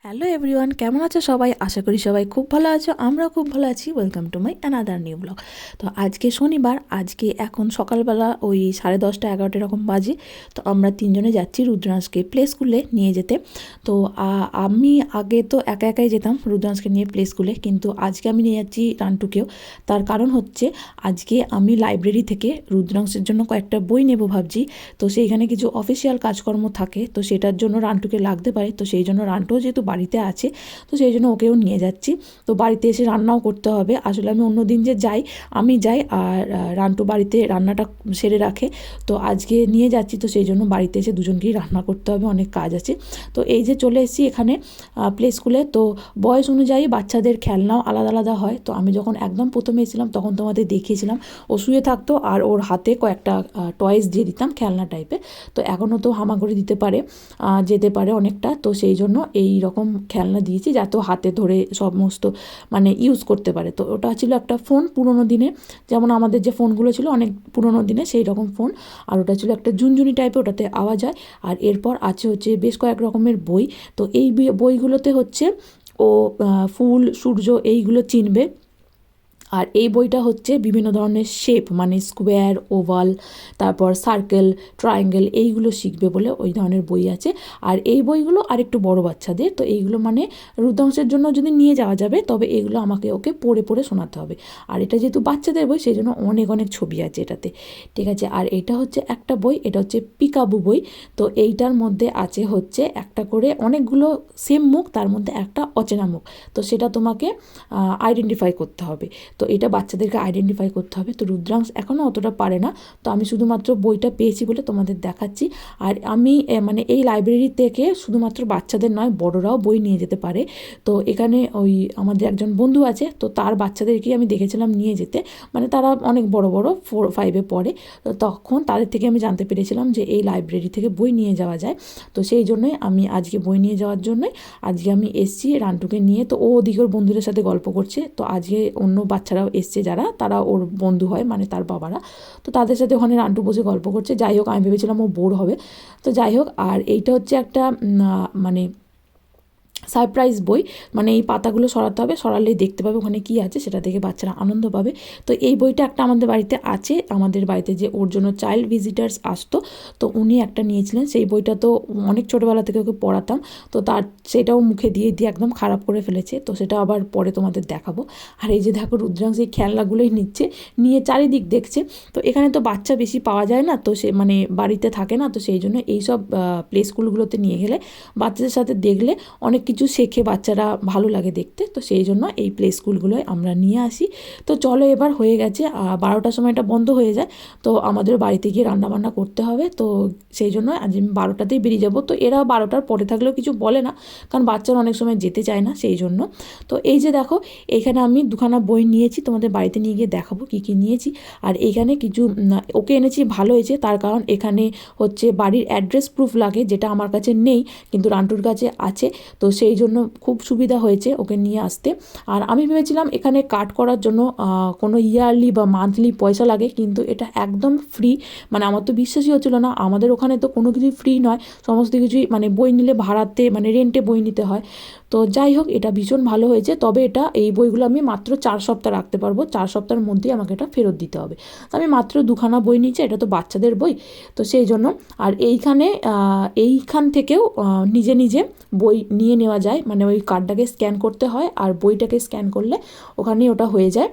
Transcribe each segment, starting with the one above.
Hello everyone, কেমন আছো সবাই? আশা করি সবাই খুব ভালো আছো। আমরাও খুব ভালো আছি। Welcome to my another new blog. তো আজকে শনিবার, আজকে এখন সকালবেলা ওই 10:30 11টা এরকম বাজে। তো আমরা তিনজনে যাচ্ছি রুদ্রাংশকে প্লে স্কুলে নিয়ে যেতে। তো আমি আগে তো একা একাই যেতাম রুদ্রাংশকে নিয়ে প্লে স্কুলে, কিন্তু আজকে আমি নিয়ে যাচ্ছি রান্টুকেও। তার কারণ হচ্ছে আজকে আমি লাইব্রেরি থেকে রুদ্রাংশের জন্য কয়েকটা বই নেব ভাবছি। তো সেইখানে কিছু অফিসিয়াল কাজকর্ম থাকে, তো সেটার জন্য রান্টুকে লাগতে পারে। তো সেই জন্য রান্টুও যেহেতু বাড়িতে আছে, তো সেই জন্য ওকেও নিয়ে যাচ্ছি। তো বাড়িতে এসে রান্নাও করতে হবে। আসলে আমি অন্য দিন যে যাই, আমি যাই আর রান্টু বাড়িতে রান্নাটা সেরে রাখে। তো আজকে নিয়ে যাচ্ছি, তো সেই জন্য বাড়িতে এসে দুজনকেই রান্না করতে হবে, অনেক কাজ আছে। তো এই যে চলে এসেছি এখানে প্লে স্কুলে। তো বয়স অনুযায়ী বাচ্চাদের খেলনাও আলাদা আলাদা হয়। তো আমি যখন একদম প্রথমে এসেছিলাম তখন তোমাদের দেখিয়েছিলাম, ও শুয়ে থাকতো আর ওর হাতে কয়েকটা টয়েস দিয়ে দিতাম খেলনা টাইপের। তো এখনও তো হামাগুড়ি দিতে পারে, যেতে পারে অনেকটা। তো সেই জন্য এই রকম খেলনা দিয়েছি যাতে হাতে ধরে সমস্ত মানে ইউজ করতে পারে। তো ওটা ছিল একটা ফোন পুরোনো দিনে, যেমন আমাদের যে ফোনগুলো ছিল অনেক পুরোনো দিনে সেই রকম ফোন। আর ওটা ছিল একটা ঝুনঝুনি টাইপের, ওটাতে আওয়াজ হয়। আর এরপর আছে হচ্ছে বেশ কয়েক রকমের বই। তো এই বইগুলোতে হচ্ছে ও ফুল সূর্য এইগুলো চিনবে। আর এই বইটা হচ্ছে বিভিন্ন ধরনের শেপ, মানে স্কোয়ার, ওভাল, তারপর সার্কেল, ট্রায়াঙ্গেল, এইগুলো শিখবে বলে ওই ধরনের বই আছে। আর এই বইগুলো আর একটু বড় বাচ্চাদের। তো এইগুলো মানে রুদ্রাংশের জন্য যদি নিয়ে যাওয়া যাবে, তবে এগুলো আমাকে ওকে পড়ে পড়ে শোনাতে হবে। আর এটা যেহেতু বাচ্চাদের বই, সেই জন্য অনেক অনেক ছবি আছে এটাতে, ঠিক আছে। আর এটা হচ্ছে একটা বই, এটা হচ্ছে পিকাবু বই। তো এইটার মধ্যে আছে হচ্ছে একটা করে অনেকগুলো সেম মুখ, তার মধ্যে একটা অচেনা মুখ। তো সেটা তোমাকে আইডেন্টিফাই করতে হবে। তো এটা বাচ্চাদেরকে আইডেন্টিফাই করতে হবে। তো রুদ্রাংশ এখনও অতটা পারে না। তো আমি শুধুমাত্র বইটা পেয়েছি বলে তোমাদের দেখাচ্ছি। আর আমি মানে এই লাইব্রেরি থেকে শুধুমাত্র বাচ্চাদের নয়, বড়রাও বই নিয়ে যেতে পারে। তো এখানে ওই আমাদের একজন বন্ধু আছে, তো তার বাচ্চাদেরকেই আমি দেখেছিলাম নিয়ে যেতে। মানে তারা অনেক বড় বড় 4 5-এ পড়ে। তো তখন তাদের থেকে আমি জানতে পেরেছিলাম যে এই লাইব্রেরি থেকে বই নিয়ে যাওয়া যায়। তো সেই জন্যই আমি আজকে বই নিয়ে যাওয়ার জন্যই আজকে আমি এসছি রান্টুকে নিয়ে। তো ও ওদিকে ওর বন্ধুদের সাথে গল্প করছে। তো আজকে অন্য বাচ্চারাও এসছে, যারা তারা ওর বন্ধু হয়, মানে তার বাবারা। তো তাদের সাথে ওখানে রান্টু বসে গল্প করছে। যাই হোক, আমি ভেবেছিলাম ও বোর হবে। তো যাই হোক, আর এইটা হচ্ছে একটা মানে সারপ্রাইজ বই। মানে এই পাতাগুলো সরাতে হবে, সরালেই দেখতে পাবে ওখানে কী আছে, সেটা দেখে বাচ্চারা আনন্দ পাবে। তো এই বইটা একটা আমাদের বাড়িতে আছে। আমাদের বাড়িতে যে ওর জন্য চাইল্ড ভিজিটার্স আসতো, তো উনি একটা নিয়েছিলেন। সেই বইটা তো অনেক ছোটোবেলা থেকে ওকে পড়াতাম। তো তার সেটাও মুখে দিয়ে দিয়ে একদম খারাপ করে ফেলেছে। তো সেটা আবার পরে তোমাদের দেখাবো। আর এই যে দেখো, রুদ্রাংশ এই খেলনাগুলোই নিচ্ছে, নিয়ে চারিদিক দেখছে। তো এখানে তো বাচ্চা বেশি পাওয়া যায় না, তো সে মানে বাড়িতে থাকে না। তো সেই জন্য এইসব প্লে স্কুলগুলোতে নিয়ে গেলে বাচ্চাদের সাথে দেখলে অনেক কিছু শেখে, বাচ্চারা ভালো লাগে দেখতে। তো সেই জন্য এই প্লে স্কুলগুলোয় আমরা নিয়ে আসি। তো চলো, এবার হয়ে গেছে 12টার সময় এটা বন্ধ হয়ে যায়। তো আমাদের বাড়িতে গিয়ে রান্নাবান্না করতে হবে। তো সেই জন্য আজ আমি 12টাতেই বেরিয়ে যাব। তো এরা 12টার পরে থাকলেও কিছু বলে না, কারণ বাচ্চারা অনেক সময় যেতে চায় না, সেই জন্য। তো এই যে দেখো, এখানে আমি দুখানা বই নিয়েছি, তোমাদের বাড়িতে নিয়ে গিয়ে দেখাবো কী কী নিয়েছি। আর এইখানে কিছু ওকে এনেছি, ভালো হয়েছে। তার কারণ এখানে হচ্ছে বাড়ির অ্যাড্রেস প্রুফ লাগে, যেটা আমার কাছে নেই কিন্তু রান্টুর কাছে আছে। তো সেই জন্য খুব সুবিধা হয়েছে ওকে নিয়ে আসতে। আর আমি ভেবেছিলাম এখানে কাট করার জন্য কোনো ইয়ারলি বা মান্থলি পয়সা লাগে, কিন্তু এটা একদম ফ্রি। মানে আমার তো বিশ্বাসই হচ্ছিলো না, আমাদের ওখানে তো কোনো কিছুই ফ্রি নয়, সমস্ত কিছুই মানে বই নিলে ভাড়াতে, মানে রেন্টে বই নিতে হয়। তো যাই হোক, এটা ভীষণ ভালো হয়েছে। তবে এটা এই বইগুলো আমি মাত্র 4 সপ্তাহ রাখতে পারবো, 4 সপ্তাহের মধ্যেই আমাকে এটা ফেরত দিতে হবে। তো আমি মাত্র দুখানা বই নিয়েছি, এটা তো বাচ্চাদের বই, তো সেই জন্য। আর এইখান থেকেও নিজে নিজে বই নিয়ে নেওয়া যায়, মানে ওই কার্ডটাকে স্ক্যান করতে হয়, আর বইটাকে স্ক্যান করলে ওখানেই ওটা হয়ে যায়।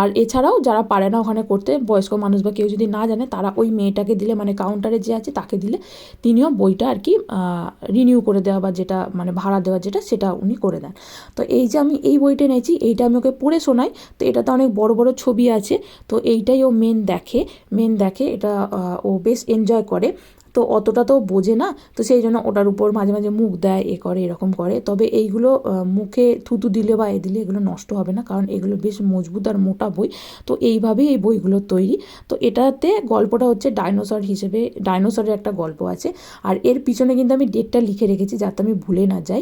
আর এছাড়াও যারা পারে না ওখানে করতে, বয়স্ক মানুষ বা কেউ যদি না জানে, তারা ওই মেয়েটাকে দিলে, মানে কাউন্টারে যে আছে তাকে দিলে, তিনিও বইটা আর কি রিনিউ করে দেওয়া বা যেটা মানে ভাড়া দেওয়া যেটা, সেটা উনি করে দেন। তো এই যে আমি এই বইটা নিয়েছি, এইটা আমি ওকে পড়ে শোনাই। তো এটাতে অনেক বড় বড় ছবি আছে। তো এইটাই ও মেন দেখে এটা, ও বেশ এনজয় করে। তো অতটা তো বোঝে না, তো সেই জন্য ওটার উপর মাঝে মাঝে মুখ দেয়, এ করে, এরকম করে। তবে এইগুলো মুখে থুতু দিলে বা দিলে এগুলো নষ্ট হবে না, কারণ এগুলো বেশ মজবুত আর মোটা বই। তো এইভাবেই এই বইগুলো তৈরি। তো এটাতে গল্পটা হচ্ছে ডাইনোসরের একটা গল্প আছে। আর এর পিছনে কিন্তু আমি ডেটটা লিখে রেখেছি, যাতে আমি ভুলে না যাই।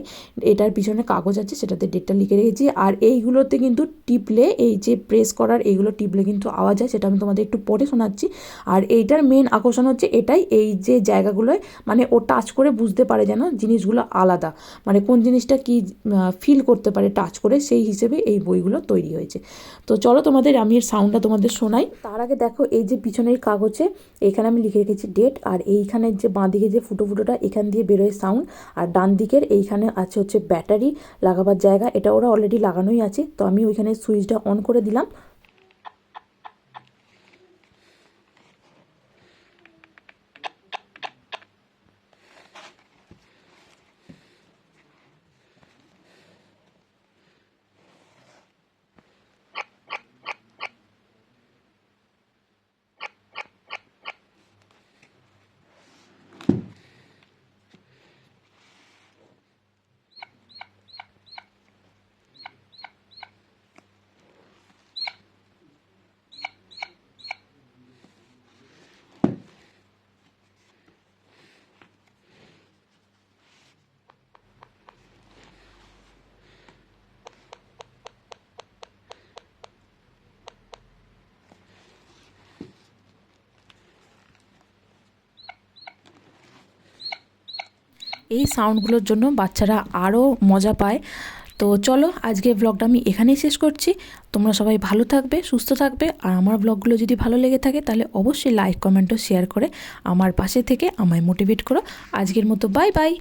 এটার পিছনে কাগজ আছে, সেটাতে ডেটটা লিখে রেখেছি। আর এইগুলোতে কিন্তু টিপলে, এই যে প্রেস করার এইগুলো টিপলে কিন্তু আওয়াজ হয়, সেটা আমি তোমাদের একটু পরে শোনাচ্ছি। আর এইটার মেন আকর্ষণ হচ্ছে এটাই, এই যে জায়গাগুলোয় মানে ও টাচ করে বুঝতে পারে যেন জিনিসগুলো আলাদা, মানে কোন জিনিসটা কি ফিল করতে পারে টাচ করে, সেই হিসেবে এই বইগুলো তৈরি হয়েছে। তো চলো তোমাদের আমি এর সাউন্ডটা তোমাদের শোনাই। তার আগে দেখো এই যে পিছনের কাগজে এখানে আমি লিখে রেখেছি ডেট, আর এইখানের যে বাঁ দিকে যে ফুটোটা এখান দিয়ে বেরোয় সাউন্ড, আর ডান দিকের এইখানে আছে হচ্ছে ব্যাটারি লাগাবার জায়গা, এটা ওরা অলরেডি লাগানোই আছে। তো আমি ওইখানে সুইচটা অন করে দিলাম। এই সাউন্ডগুলোর জন্য বাচ্চারা আরও মজা পায়। তো চলো আজকে ব্লগটা আমি এখানেই শেষ করছি। তোমরা সবাই ভালো থাকবে, সুস্থ থাকবে, আর আমার ব্লগগুলো যদি ভালো লেগে থাকে তাহলে অবশ্যই লাইক কমেন্ট ও শেয়ার করে আমার পাশে থেকে আমায় মোটিভেট করো। আজকের মতো বাই বাই।